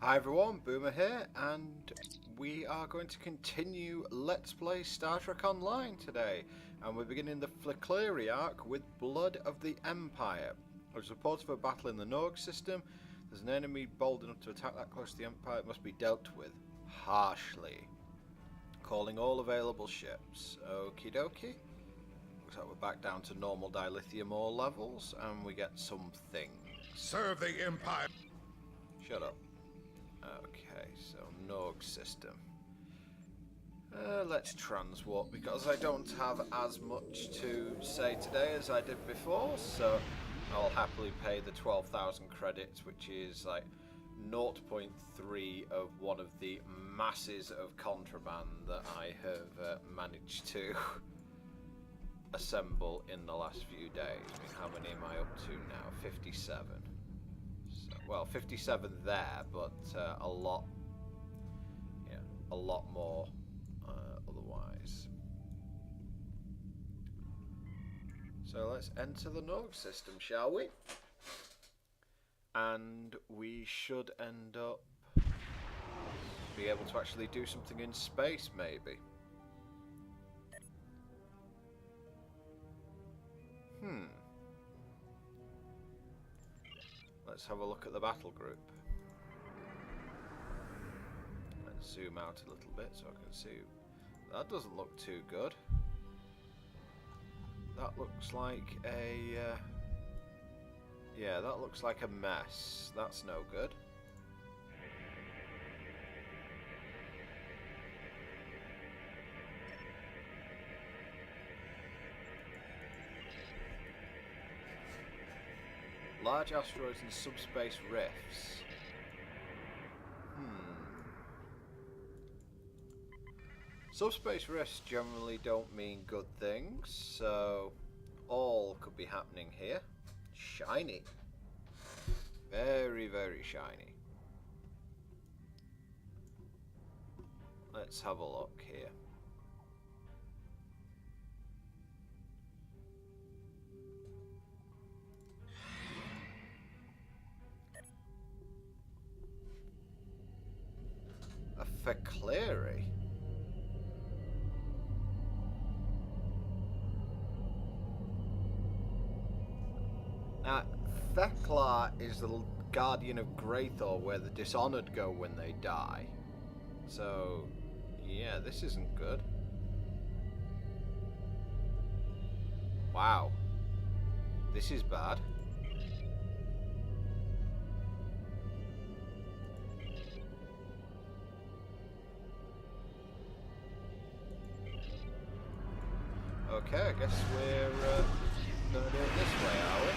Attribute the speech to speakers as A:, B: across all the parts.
A: Hi everyone, Boomer here, and we are going to continue Let's Play Star Trek Online today. And we're beginning the Fek'lri arc with Blood of the Empire. There's reports of a battle in the Norg system. There's an enemy bold enough to attack that close to the Empire. It must be dealt with harshly. Calling all available ships. Okie dokie. Looks like we're back down to normal dilithium ore levels, and we get some things.
B: Serve the Empire.
A: Shut up. Okay, so Norg system. Let's transwarp because I don't have as much to say today as I did before, so I'll happily pay the 12,000 credits, which is like 0.3 of one of the masses of contraband that I have managed to assemble in the last few days. I mean, how many am I up to now? 57. Well, 57 there, but a lot more otherwise. So let's enter the Norg system, shall we? And we should end up be able to actually do something in space, maybe. Let's have a look at the battle group. Let's zoom out a little bit so I can see. That doesn't look too good. That looks like a... yeah, that looks like a mess. That's no good. Large asteroids and subspace rifts. Subspace rifts generally don't mean good things, so all could be happening here. Shiny. Very, very shiny. Let's have a look here. A Fek'lri? Now, Fek'lri is the guardian of Greythor, where the Dishonored go when they die. So, yeah, this isn't good. Wow. This is bad. Okay, I guess we're going to do it this way, are we?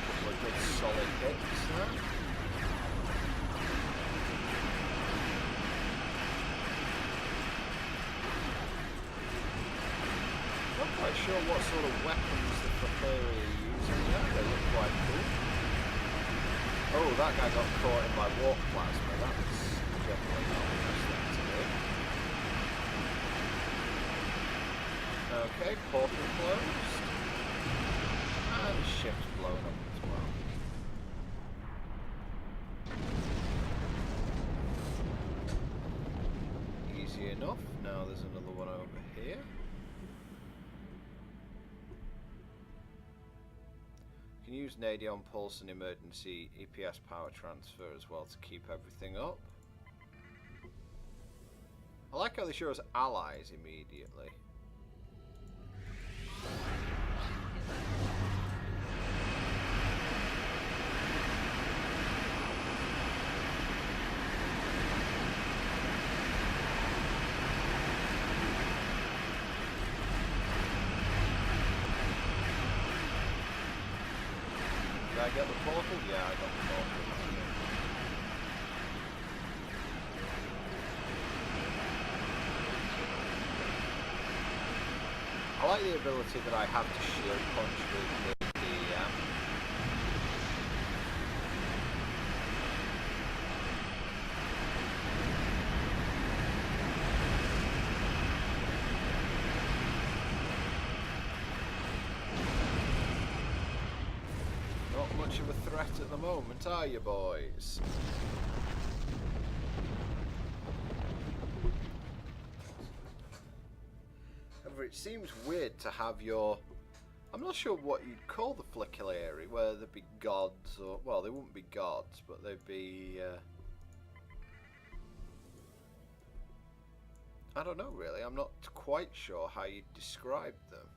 A: Couple of good solid hits there. Not quite sure what sort of weapons the Fek'lri are using there. They look quite cool. Oh, that guy got caught in my warp plasma. That's definitely not the best thing to do. Okay, portal closed. And the ship's blown up as well. Easy enough. Now there's another one over here. You can use Nadion Pulse and emergency EPS power transfer as well to keep everything up. I like how they show us allies immediately. Did I get the portal? Yeah, I got the portal. I like the ability that I have to shield punch with the much of a threat at the moment, are you, boys? However, it seems weird to have your... I'm not sure what you'd call the Fek'lri, whether they'd be gods or... Well, they wouldn't be gods, but they'd be... I don't know, really. I'm not quite sure how you'd describe them.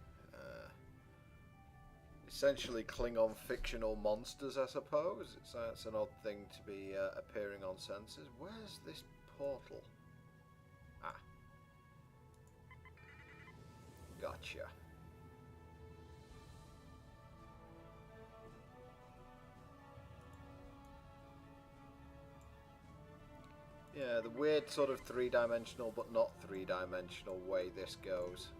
A: Essentially Klingon fictional monsters, I suppose. It's an odd thing to be appearing on sensors. Where's this portal? Ah. Gotcha. Yeah, the weird sort of three-dimensional but not three-dimensional way this goes.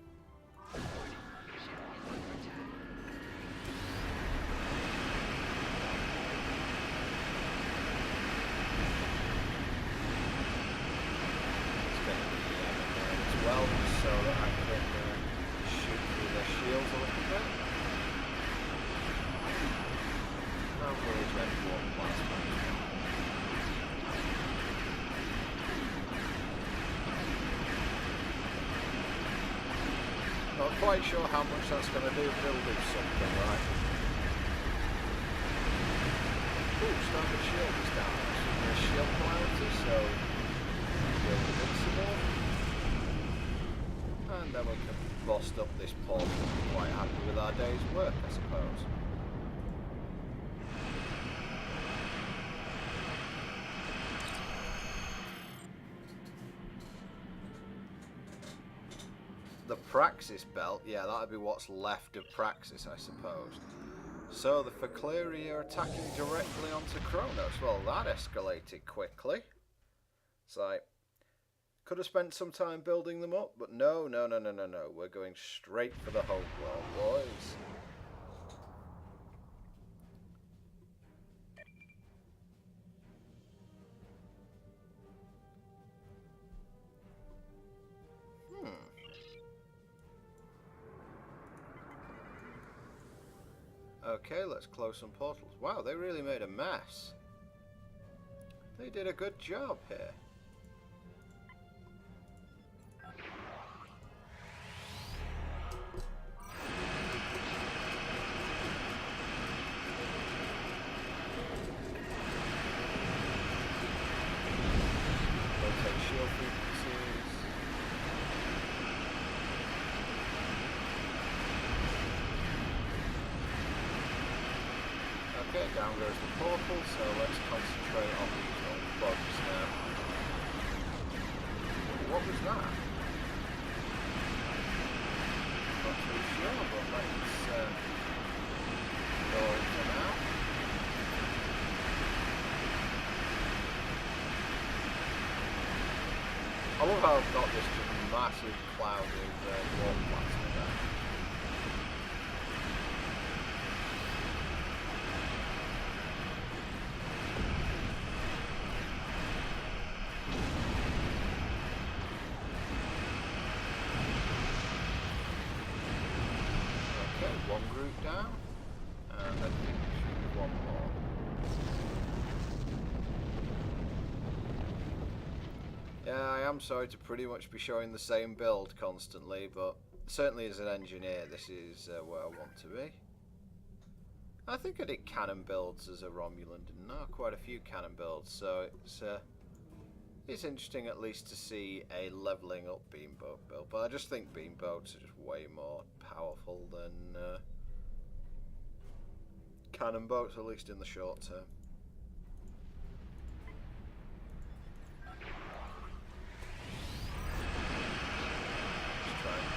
A: Well, so that I can shoot through their shields a little bit. I'm really trying to walk plasma. Not quite sure how much that's going to do, but it'll do something, right? Ooh, standard shield is down. There's shield polarity, so shield invincible. And then we can bust up this portal and be quite happy with our day's work, I suppose. The Praxis belt, yeah, that'd be what's left of Praxis, I suppose. So the Fek'lri are attacking directly onto Kronos. Well, that escalated quickly. It's like, could have spent some time building them up, but no. We're going straight for the home world, boys. Okay, let's close some portals. Wow, they really made a mess. They did a good job here. Shield frequencies. Okay, down goes the portal, so let's concentrate on these little bugs now. What was that? Not too sure, but let's go for now. I love how I've got this just massive cloud of warp plasma there. Okay, one group down, and I think one more. Yeah, I am sorry to pretty much be showing the same build constantly, but certainly as an engineer, this is where I want to be. I think I did cannon builds as a Romulan, didn't I? Quite a few cannon builds, so it's interesting at least to see a levelling up beamboat build, but I just think beamboats are just way more powerful than cannon boats, at least in the short term.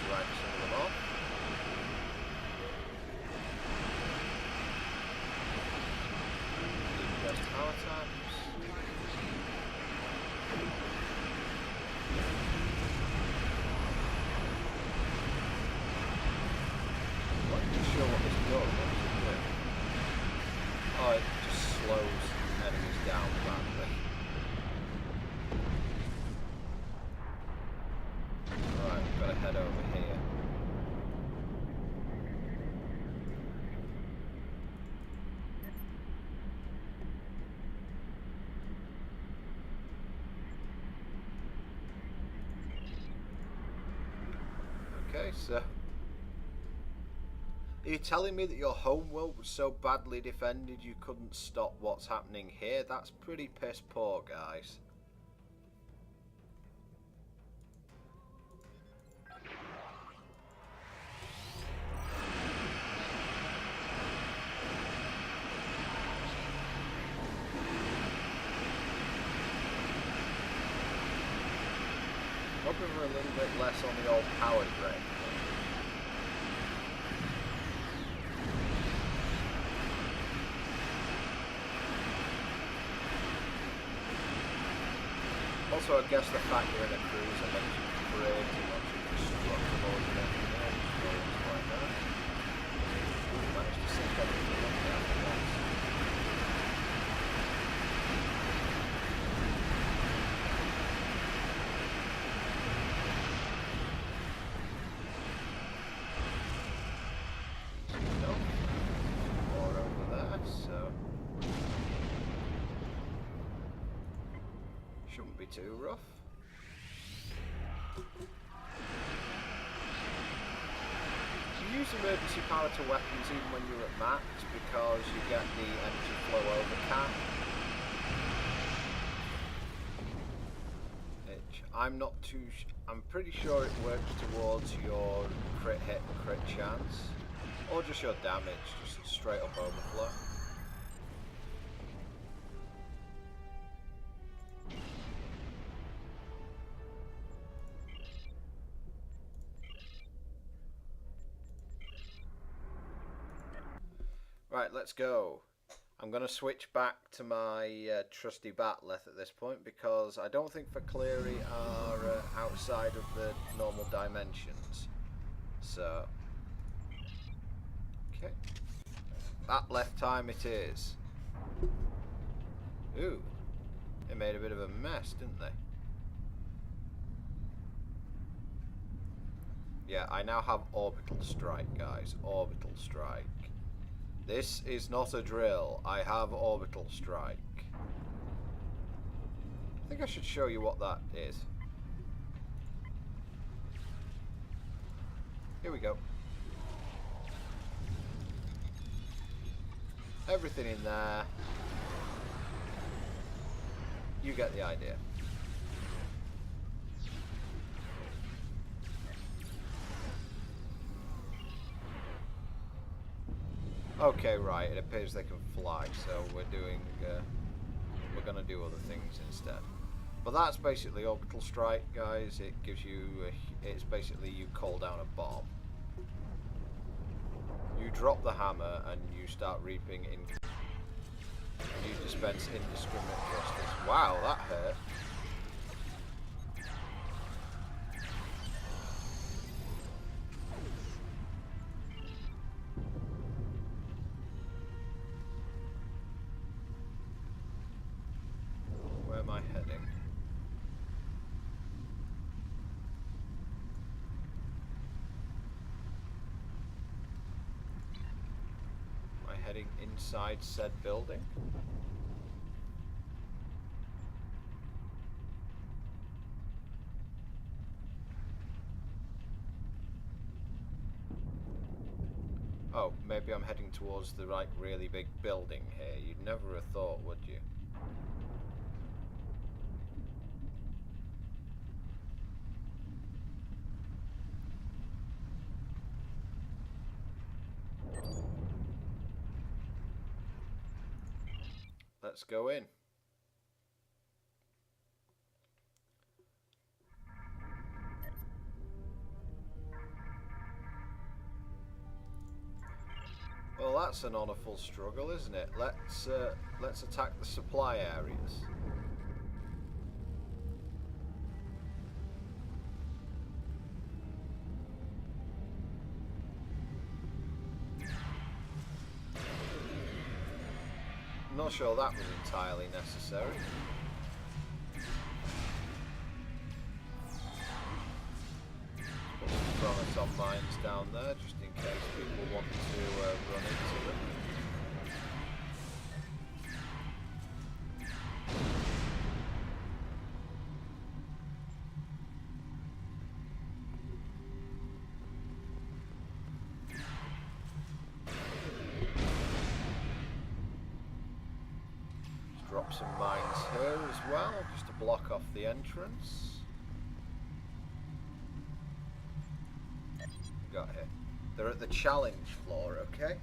A: Drag some of them off. Best power taps. I'm not even sure what this does. What does it do? Oh, it just slows enemies down badly. Right, we've got to head over here. anyway, so... Are you telling me that your homeworld was so badly defended you couldn't stop what's happening here? That's pretty piss poor, guys. Hoping for a little bit less on the old power drain. Also, I guess the fact you're in a cruiser makes you pretty much indestructible as an engineer, so it's quite nice. You managed to sink everything up there at once. Nope. More over there, so... shouldn't be too rough. You use emergency power to weapons even when you're at max because you get the energy flow over cap. Which I'm not too... I'm pretty sure it works towards your crit hit and crit chance. Or just your damage, just straight up overflow. Right, let's go. I'm going to switch back to my trusty Batleth at this point because I don't think Fek'lri are outside of the normal dimensions. So, okay. Batleth time it is. Ooh, they made a bit of a mess, didn't they? Yeah, I now have orbital strike, guys. Orbital strike. This is not a drill. I have orbital strike. I think I should show you what that is. Here we go. Everything in there. You get the idea. Okay, right, it appears they can fly, so we're gonna do other things instead. But that's basically orbital strike, guys. It gives you, it's basically you call down a bomb. You drop the hammer and you start reaping in. You dispense indiscriminate justice. Wow, that hurt. Where am I heading? Am I heading inside said building? Oh, maybe I'm heading towards the right really big building here. You'd never have thought, would you? Let's go in. Well, that's an honourful struggle, isn't it? Let's attack the supply areas. I'm not sure that was entirely necessary. Put some chronoton mines down there, just in case people want to run into them. some mines here as well, just to block off the entrance. Got here. They're at the challenge floor, okay?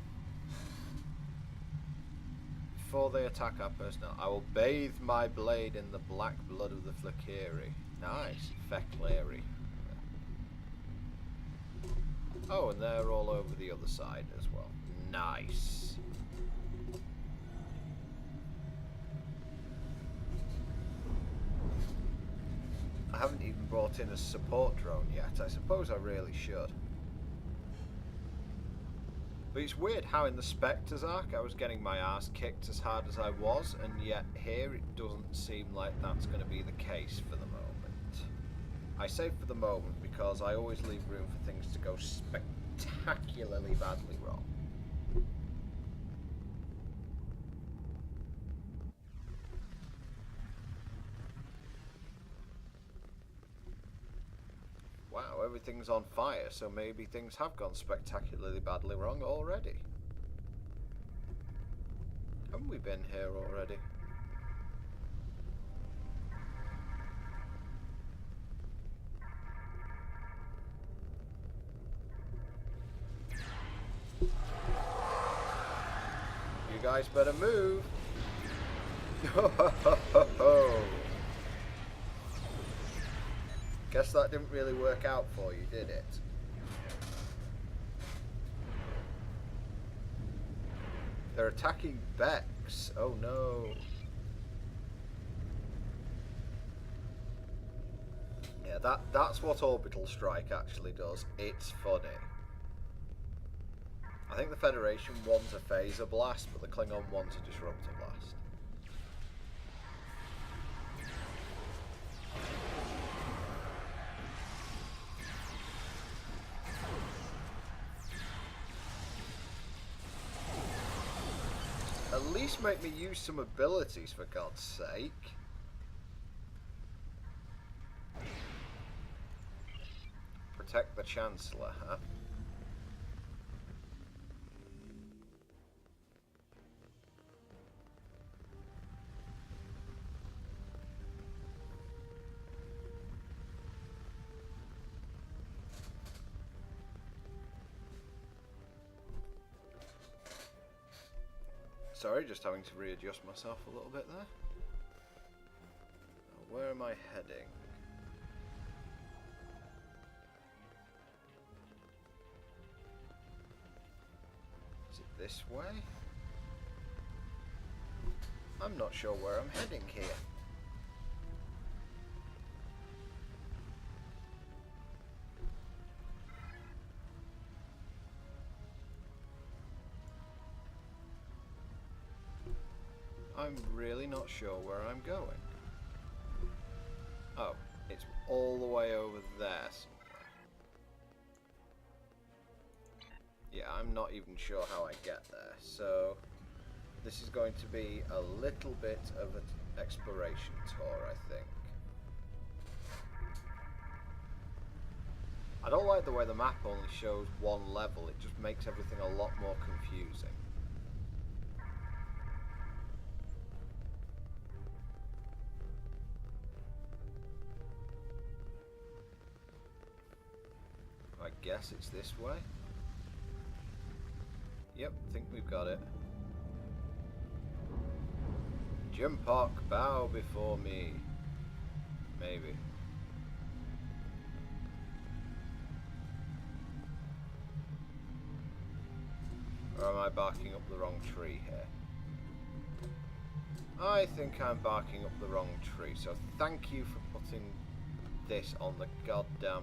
A: Before they attack our personnel, I will bathe my blade in the black blood of the Fek'lri. Nice, Fek'lri. Oh, and they're all over the other side as well. Nice. I haven't even brought in a support drone yet. I suppose I really should. But it's weird how in the Spectres arc I was getting my ass kicked as hard as I was, and yet here it doesn't seem like that's going to be the case for the moment. I say for the moment because I always leave room for things to go spectacularly badly wrong. Wow, everything's on fire, so maybe things have gone spectacularly badly wrong already. Haven't we been here already? You guys better move. Ho ho ho ho ho. Guess that didn't really work out for you, did it? They're attacking Bex. Oh no. Yeah, that's what Orbital Strike actually does. It's funny. I think the Federation wants a phaser blast, but the Klingon wants a disruptor blast. At least make me use some abilities, for God's sake. Protect the Chancellor, huh? Sorry, just having to readjust myself a little bit there. Now, where am I heading? Is it this way? I'm not sure where I'm heading here. I'm really not sure where I'm going. Oh, it's all the way over there somewhere. Yeah, I'm not even sure how I get there, so this is going to be a little bit of an exploration tour, I think. I don't like the way the map only shows one level. It just makes everything a lot more confusing. I guess it's this way. Yep, think we've got it. Jimpok, bow before me. Maybe. Or am I barking up the wrong tree here? I think I'm barking up the wrong tree, so thank you for putting this on the goddamn...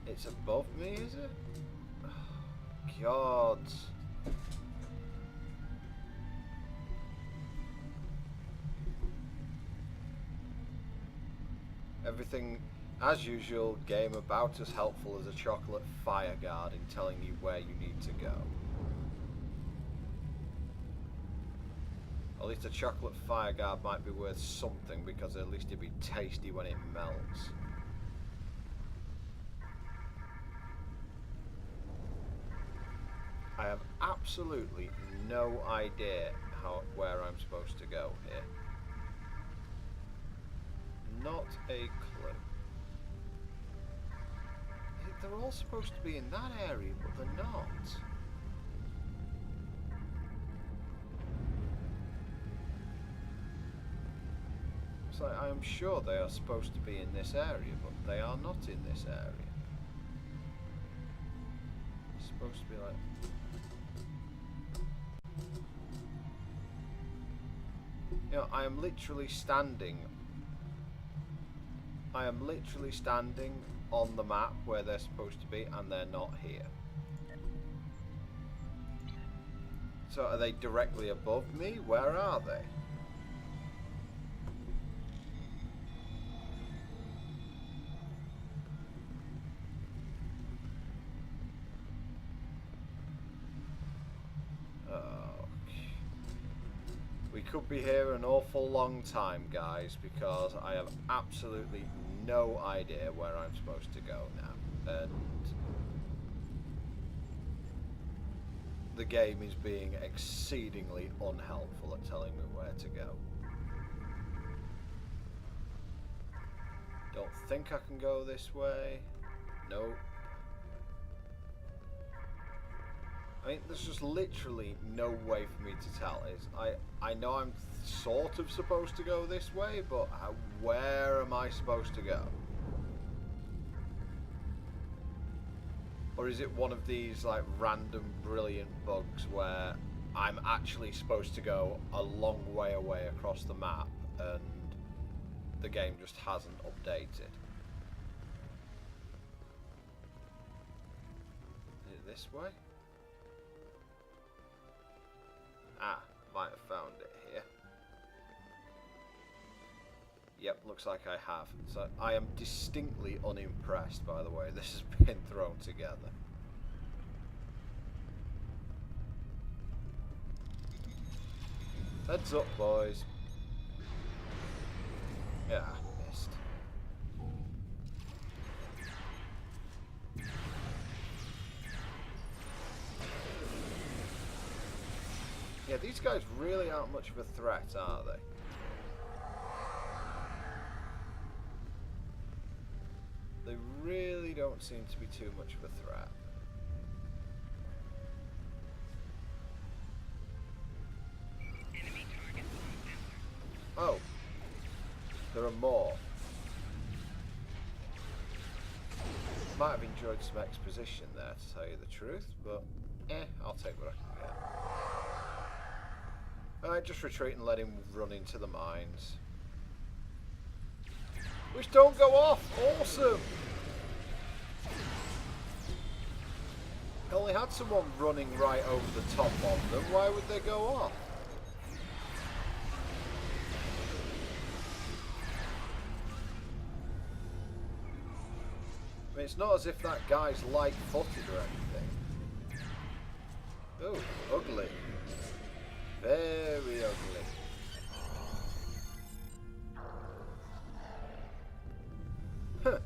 A: It's above me, is it? Oh, God. Everything, as usual, game about as helpful as a chocolate fire guard in telling you where you need to go. At least a chocolate fire guard might be worth something, because at least it'd be tasty when it melts. I have absolutely no idea where I'm supposed to go here. Not a clue. They're all supposed to be in that area, but they're not. It's like, I am sure they are supposed to be in this area, but they are not in this area. It's supposed to be like... You know, I am literally standing on the map where they're supposed to be, and they're not here. So are they directly above me? Where are they? We could be here an awful long time, guys, because I have absolutely no idea where I'm supposed to go now. And the game is being exceedingly unhelpful at telling me where to go. Don't think I can go this way. Nope. I mean, there's just literally no way for me to tell. I know I'm sort of supposed to go this way, but where am I supposed to go? Or is it one of these like random brilliant bugs where I'm actually supposed to go a long way away across the map and the game just hasn't updated? Is it this way? Ah, might have found it here. Yep, looks like I have. So I am distinctly unimpressed by the way this has been thrown together. Heads up, boys. Yeah, missed. Yeah, these guys really aren't much of a threat, are they? They really don't seem to be too much of a threat. Oh, there are more. Might have enjoyed some exposition there, to tell you the truth, but I'll take what I can get. Alright, just retreat and let him run into the mines. Which don't go off! Awesome! I only had someone running right over the top of them, why would they go off? I mean, it's not as if that guy's light-footed or anything. Oh, ugly. Very ugly. Huh.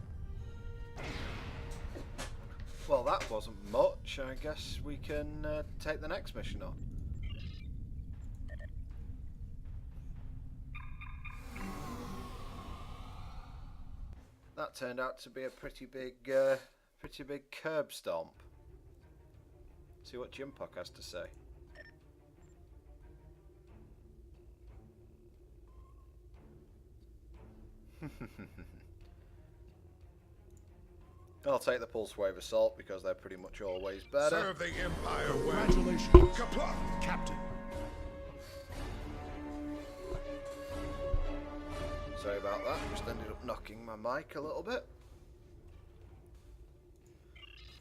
A: Well, that wasn't much. I guess we can take the next mission on. That turned out to be a pretty big curb stomp. See what Jimpock has to say. I'll take the pulse wave assault because they're pretty much always better.
B: Serve the Empire well.
C: Congratulations,
B: Kapla!
C: Captain.
A: Sorry about that, just ended up knocking my mic a little bit.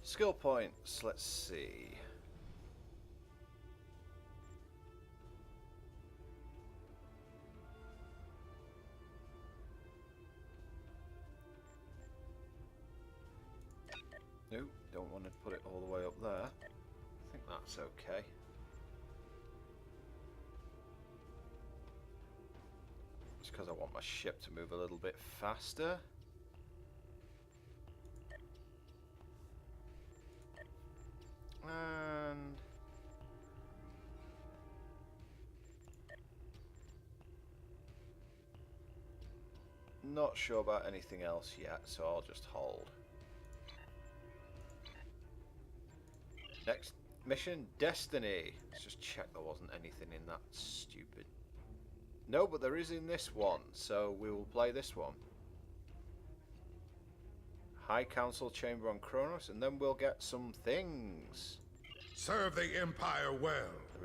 A: Skill points, let's see. No, don't want to put it all the way up there. I think that's okay. It's because I want my ship to move a little bit faster. And not sure about anything else yet, so I'll just hold. Next mission, Destiny. Let's just check there wasn't anything in that stupid... No, but there is in this one, so we will play this one. High Council Chamber on Kronos, and then we'll get some things.
B: Serve the Empire well.
A: The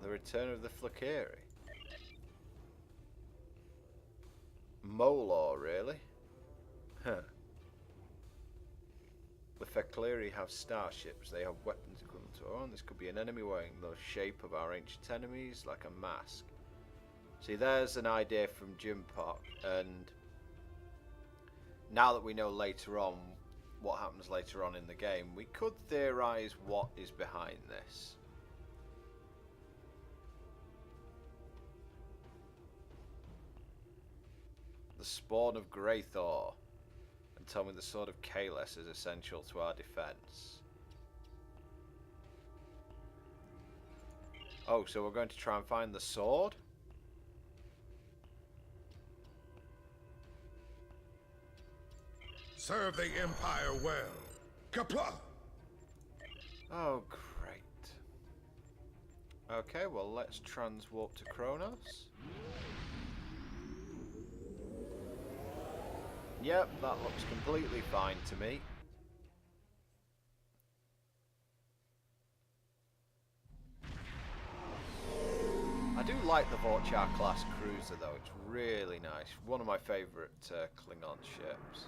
A: return of the Fek'lri. Molor, really? Huh. The Fek'lri have starships. They have weapons equivalent to our own. This could be an enemy wearing the shape of our ancient enemies, like a mask. See, there's an idea from Jimpok, and now that we know later on what happens later on in the game, we could theorize what is behind this. The spawn of Greythor, and tell me the sword of Kalis is essential to our defense. Oh, so we're going to try and find the sword?
B: Serve the Empire well. Kapla!
A: Oh, great. Okay, well, let's transwarp to Kronos. Yep, that looks completely fine to me. I do like the Vorchar class cruiser though, it's really nice. One of my favourite Klingon ships.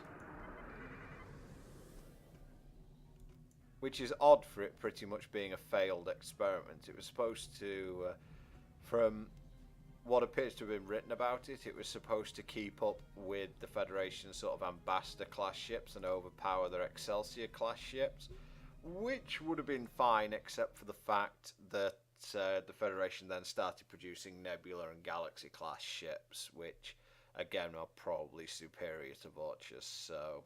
A: Which is odd for it pretty much being a failed experiment. It was supposed to, from what appears to have been written about it, it was supposed to keep up with the Federation's sort of Ambassador class ships and overpower their Excelsior class ships, which would have been fine except for the fact that the Federation then started producing Nebula and Galaxy class ships, which again are probably superior to Vorchars, so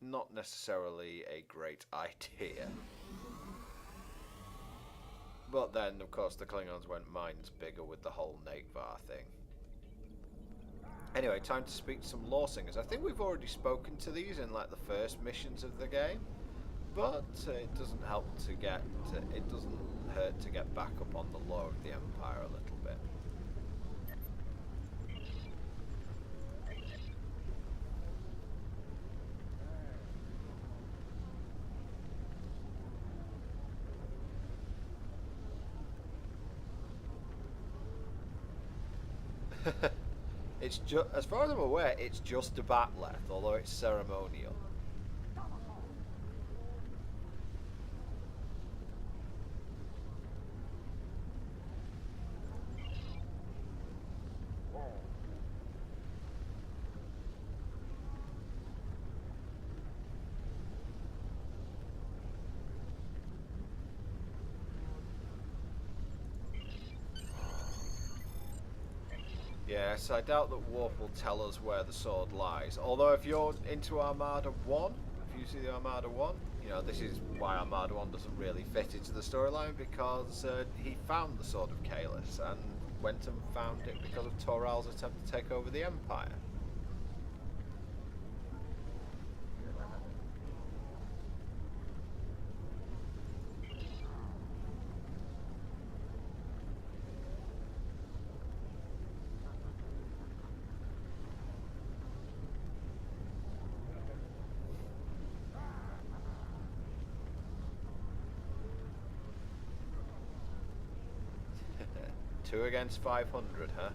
A: not necessarily a great idea. But then, of course, the Klingons went minds bigger with the whole Naekvar thing. Anyway, time to speak to some lore singers. I think we've already spoken to these in like the first missions of the game, but it doesn't help to get. It doesn't hurt to get back up on the lore of the Empire a little bit. It's just, as far as I'm aware, it's just a bat'leth, although it's ceremonial. Yes, I doubt that Warp will tell us where the sword lies. Although if you're into Armada 1, if you see the Armada 1, you know, this is why Armada 1 doesn't really fit into the storyline, because he found the Sword of Kalis and went and found it because of Toral's attempt to take over the Empire. Two against 500, huh?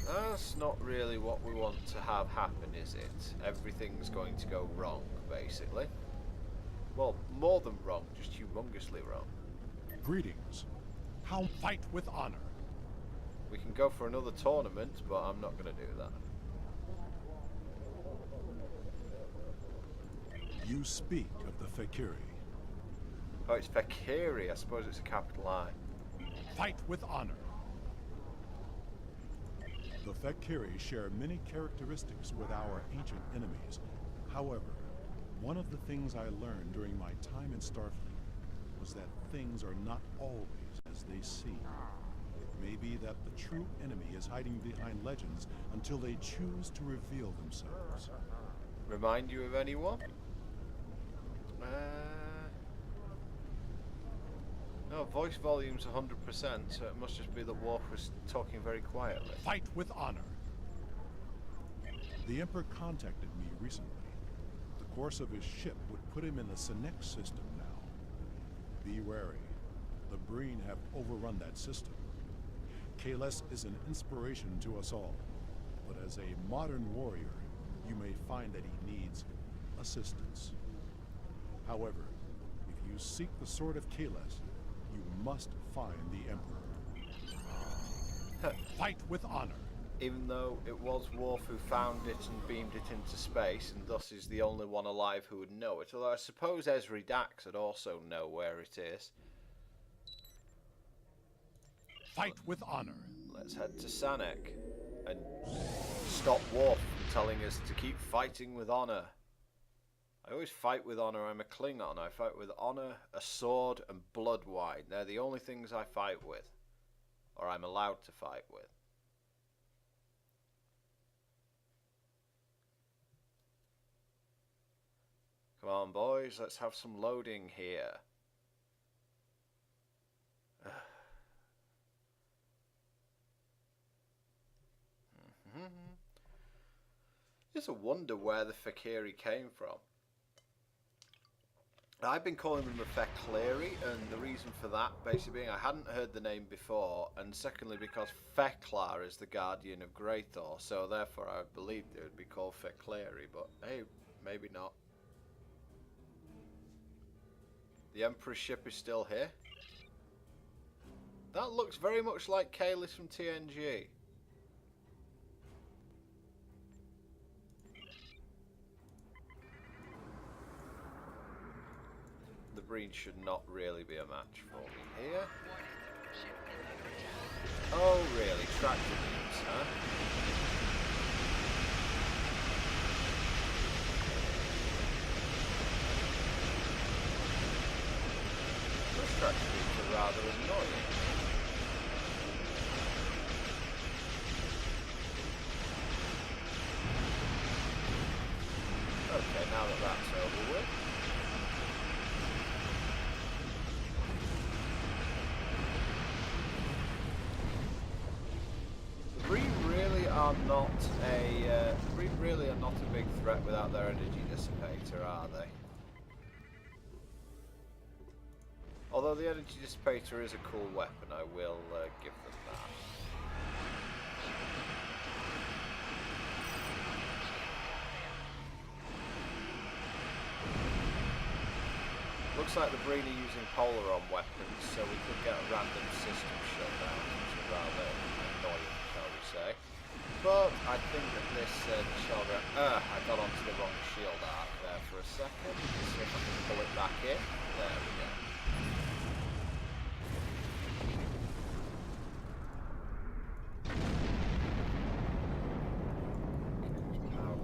A: That's not really what we want to have happen, is it? Everything's going to go wrong, basically. Well, more than wrong, just humongously wrong.
C: Greetings. How fight with honor?
A: We can go for another tournament, but I'm not going to do that.
C: You speak of the Fek'lri.
A: Oh, it's Fek'lri. I suppose it's a capital I.
C: Fight with honor. The Fek'lri share many characteristics with our ancient enemies. However, one of the things I learned during my time in Starfleet was that things are not always as they seem. It may be that the true enemy is hiding behind legends until they choose to reveal themselves.
A: Remind you of anyone? No, voice volume's 100%, so it must just be that Worf was talking very quietly.
C: Fight with honor. The Emperor contacted me recently. The course of his ship would put him in the Senex system now. Be wary. The Breen have overrun that system. Kahless is an inspiration to us all, but as a modern warrior, you may find that he needs assistance. However, if you seek the sword of Kahless, you must find the Emperor. Fight with honor.
A: Even though it was Worf who found it and beamed it into space, and thus is the only one alive who would know it, although I suppose Ezri Dax would also know where it is.
C: Fight with honor.
A: Let's head to Sanek and stop Worf from telling us to keep fighting with honor. I always fight with honor. I'm a Klingon. I fight with honor, a sword, and blood wine. They're the only things I fight with, or I'm allowed to fight with. Come on, boys, let's have some loading here. It's a wonder where the Fek'lri came from. I've been calling them the Fek'lri, and the reason for that basically being I hadn't heard the name before, and secondly because Fek'lri is the guardian of Greathor, so therefore I believed it would be called Fek'lri, but hey, maybe not. The Emperor's ship is still here. That looks very much like Kahless from TNG. The Breen should not really be a match for me here. Oh really? Tractor beams, huh? Those tractor beams are rather annoying. Okay, now that that's over with. The Breen really are not a big threat without their energy dissipator, are they? Although the energy dissipator is a cool weapon, I will give them that. Looks like the Breen are using Polaron weapons, so we could get a random system shutdown, which is rather annoying, shall we say. But I think that this I got onto the wrong shield arc there for a second. Let's see if I can pull it back in. There we go.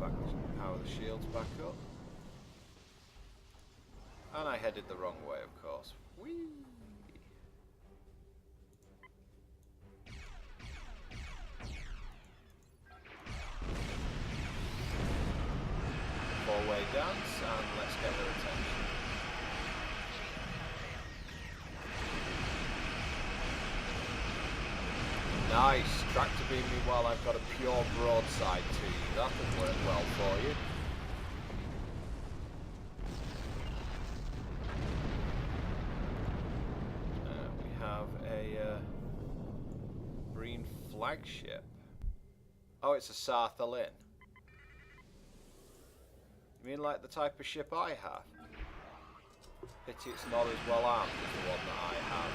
A: Okay, power the shields back up. And I headed the wrong way, of course. Whee! Four-way dance, and let's get their attention. Nice! Tractor beam me while I've got a pure broadside to you. That would work well for you. Breen flagship. Oh, it's a Sarthalin. You mean like the type of ship I have? Pity it's not as well armed as the one that I have.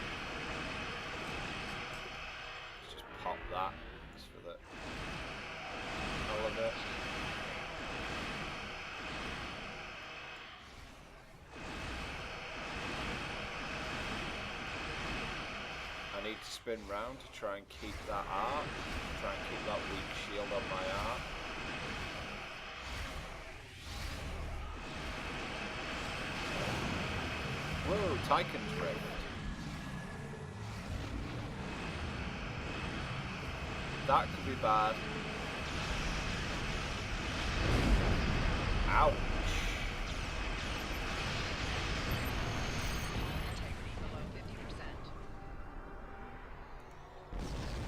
A: Let's just pop that just for the hell of it. need to spin round to try and keep that arc, try and keep that weak shield on my arc. Whoa, Tychon's rigged. That could be bad. Ouch.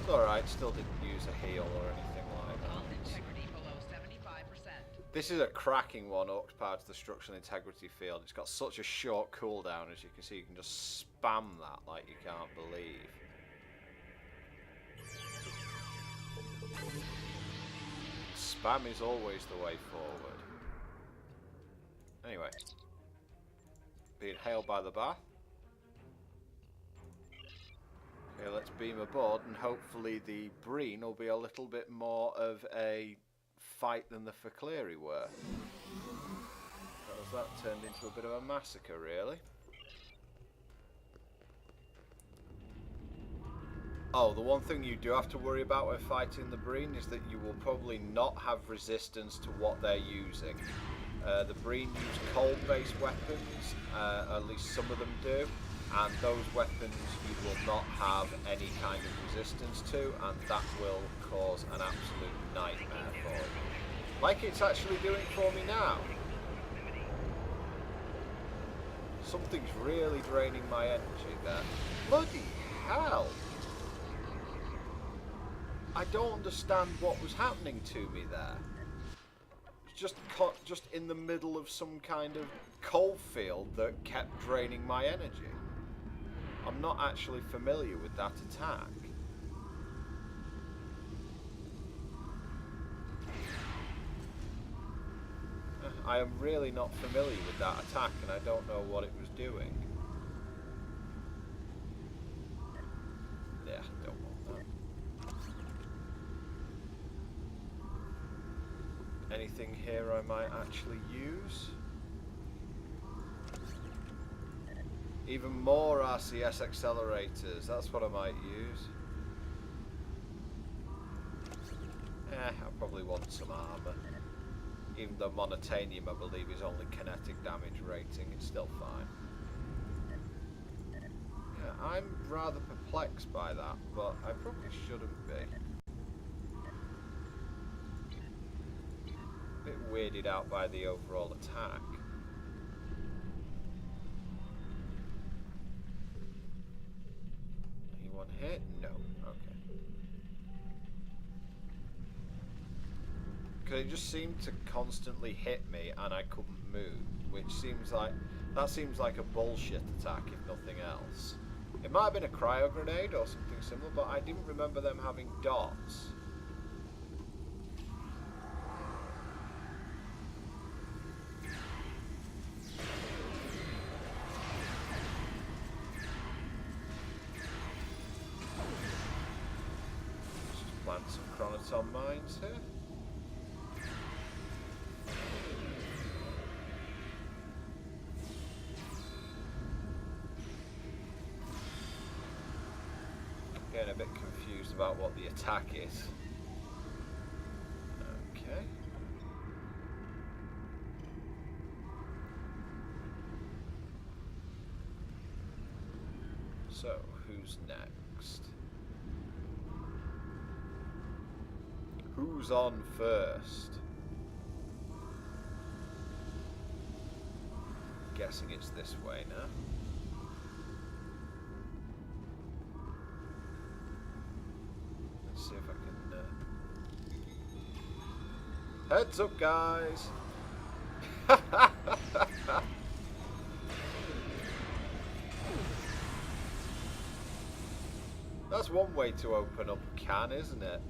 A: It's alright, still didn't use a heal or anything like that.
D: Integrity below 75%.
A: This is a cracking one up part of the structural integrity field. It's got such a short cooldown, as you can see. You can just spam that like you can't believe. Spam is always the way forward. Anyway. Being hailed by the bath. Okay, let's beam aboard and hopefully the Breen will be a little bit more of a fight than the Fek'lri were. Because that turned into a bit of a massacre, really. Oh, the one thing you do have to worry about when fighting the Breen is that you will probably not have resistance to what they're using. The Breen use cold-based weapons, at least some of them do, and those weapons you will not have any kind of resistance to, and that will cause an absolute nightmare for you. Like it's actually doing for me now. Something's really draining my energy there. Bloody hell! I don't understand what was happening to me there. It's just in the middle of some kind of coal field that kept draining my energy. I'm not actually familiar with that attack. I am really not familiar with that attack and I don't know what it was doing. Yeah, don't want that. Anything here I might actually use? Even more RCS accelerators, that's what I might use. I probably want some armor. Even though monotanium, I believe, is only kinetic damage rating, it's still fine. Yeah, I'm rather perplexed by that, but I probably shouldn't be. A bit weirded out by the overall attack. Anyone hit? No. Okay. Because it just seemed to constantly hit me and I couldn't move, which seems like a bullshit attack if nothing else. It might have been a cryo grenade or something similar, but I didn't remember them having dots. Just plant some chronoton mines here. Getting a bit confused about what the attack is. Okay. So, who's next? Who's on first? Guessing it's this way now. See if I can heads up, guys. That's one way to open up a can, isn't it?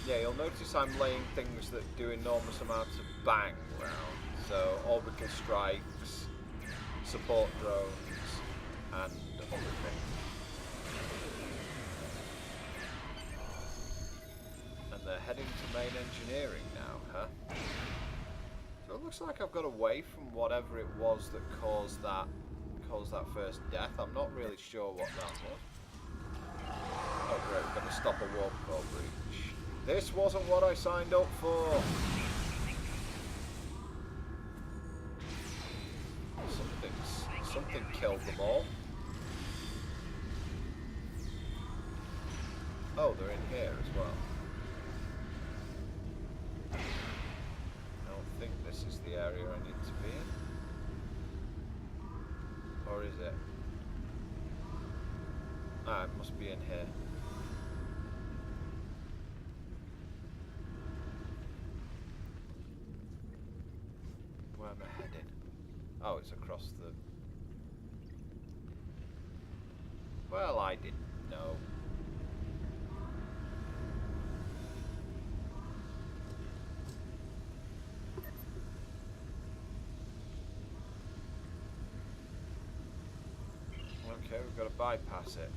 A: Yeah, you'll notice I'm laying things that do enormous amounts of bang round. So orbital strikes, support drones, and other things. And they're heading to main engineering now, huh? So it looks like I've got away from whatever it was that caused that first death. I'm not really sure what that was. Oh great, we're going to stop a warp core breach. This wasn't what I signed up for. Something killed them all. Oh, they're in here as well. I don't think this is the area I need to be in. Or is it? Ah, it must be in here. Where am I heading? Oh, it's across the... Well, I didn't know. Okay, we've got to bypass it.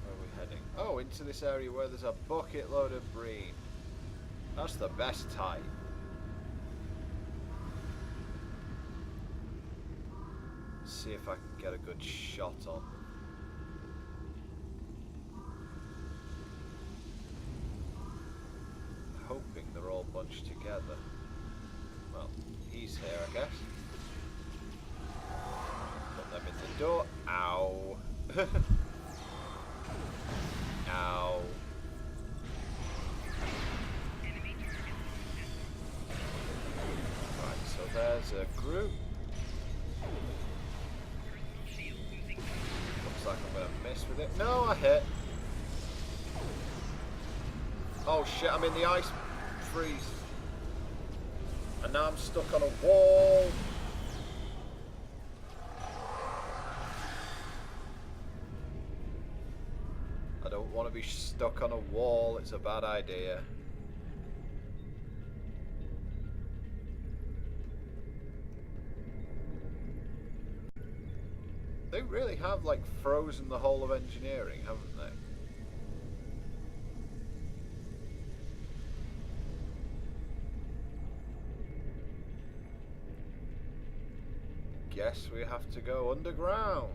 A: Where are we heading? Oh, into this area where there's a bucket load of breen. That's the best type. See if I can get a good shot on them. Hoping they're all bunched together. Well, he's here, I guess. Put them in the door. Ow. Ow. Right, so there's a group. Looks like I'm going to miss with it. No, I hit. Oh shit, I'm in the ice freeze. And now I'm stuck on a wall. I don't want to be stuck on a wall, it's a bad idea. They really have like frozen the whole of engineering, haven't they? Guess we have to go underground.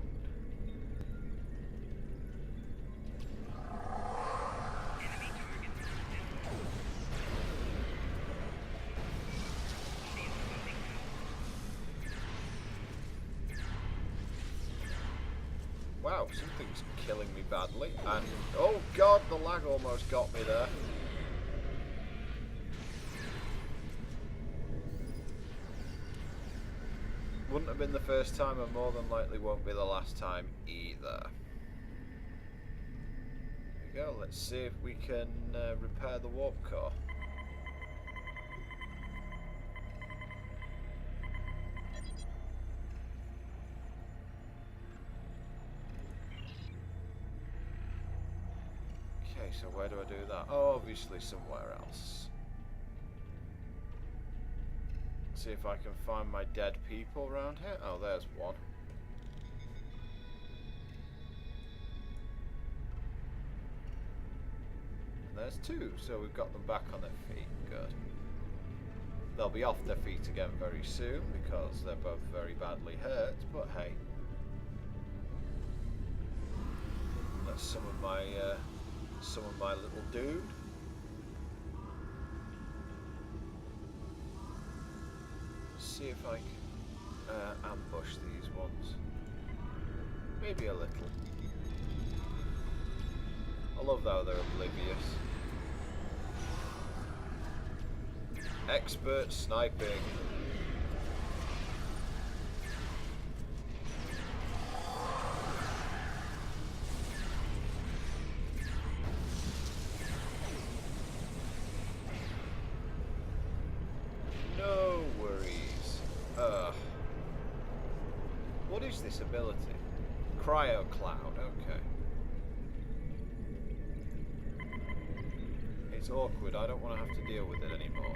A: Wow, something's killing me badly. And oh god, the lag almost got me there. Wouldn't have been the first time, and more than likely won't be the last time either. There we go, let's see if we can repair the warp core. Okay, so where do I do that? Oh, obviously somewhere else. See if I can find my dead people around here. Oh, there's one. And there's two, so we've got them back on their feet. Good. They'll be off their feet again very soon because they're both very badly hurt, but hey. That's some of my little dude. See if I can ambush these ones. Maybe a little. I love how they're oblivious. Expert sniping. No worries. What is this ability? Cryo cloud, okay. It's awkward. I don't want to have to deal with it anymore.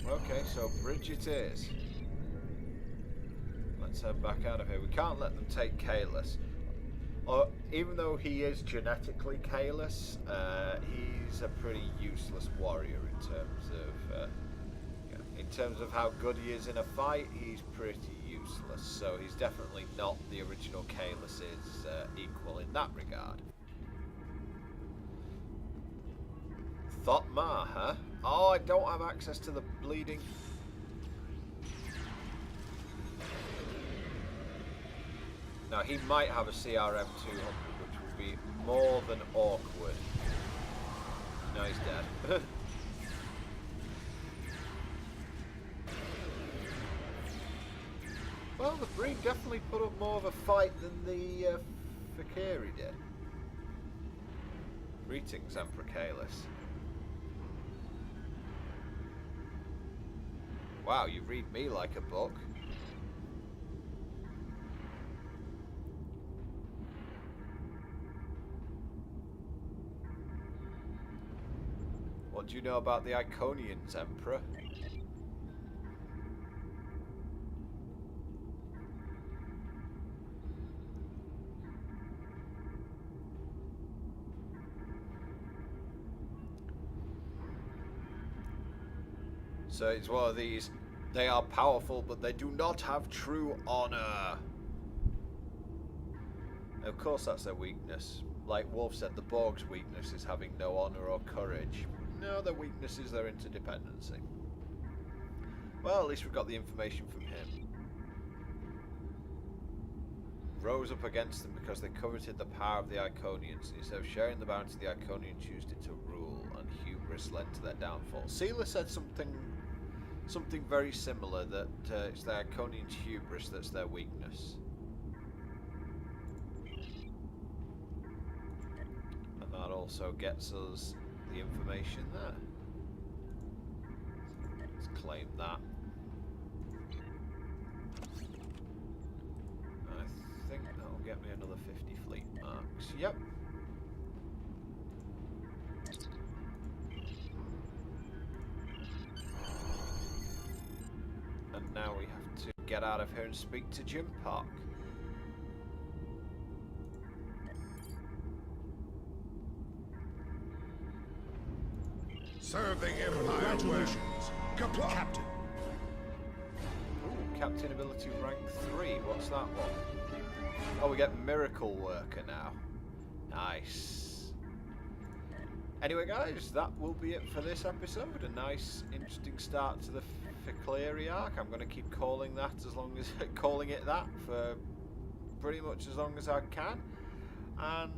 A: Okay, so bridge it is. Let's head back out of here. We can't let them take Kalis. Or, even though he is genetically Kalis, he's a pretty useless warrior in terms of how good he is in a fight. He's pretty useless. So he's definitely not the original Kalis's equal in that regard. Thotmar, huh? Oh, I don't have access to the bleeding. Now, he might have a CRM 200, which would be more than awkward. No, he's dead. Well, the Breen definitely put up more of a fight than the Fek'lri did. Greetings, Emperor Kalis. Wow, you read me like a book. What do you know about the Iconians, Emperor? So it's one of these, they are powerful, but they do not have true honor. Of course that's their weakness. Like Wolf said, the Borg's weakness is having no honor or courage. No, their weakness is their interdependency. Well, at least we've got the information from him. Rose up against them because they coveted the power of the Iconians. Instead of sharing the bounty, the Iconians used it to rule, and hubris led to their downfall. Seela said something very similar, that it's the Iconians' hubris that's their weakness. And that also gets us the information there. Let's claim that. I think that'll get me another 50 fleet marks. Yep. And now we have to get out of here and speak to Jim Park.
B: Serve the Empire well.
C: Congratulations,
B: Kapla!
C: Captain.
A: Ooh, Captain ability rank 3. What's that one? Oh, we get Miracle Worker now. Nice. Anyway, guys, that will be it for this episode. A nice, interesting start to the Fek'lri arc. I'm going to keep calling that calling it that for pretty much as long as I can, and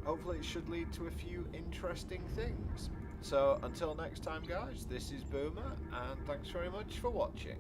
A: hopefully it should lead to a few interesting things. So until next time, guys, this is Boomer, and thanks very much for watching.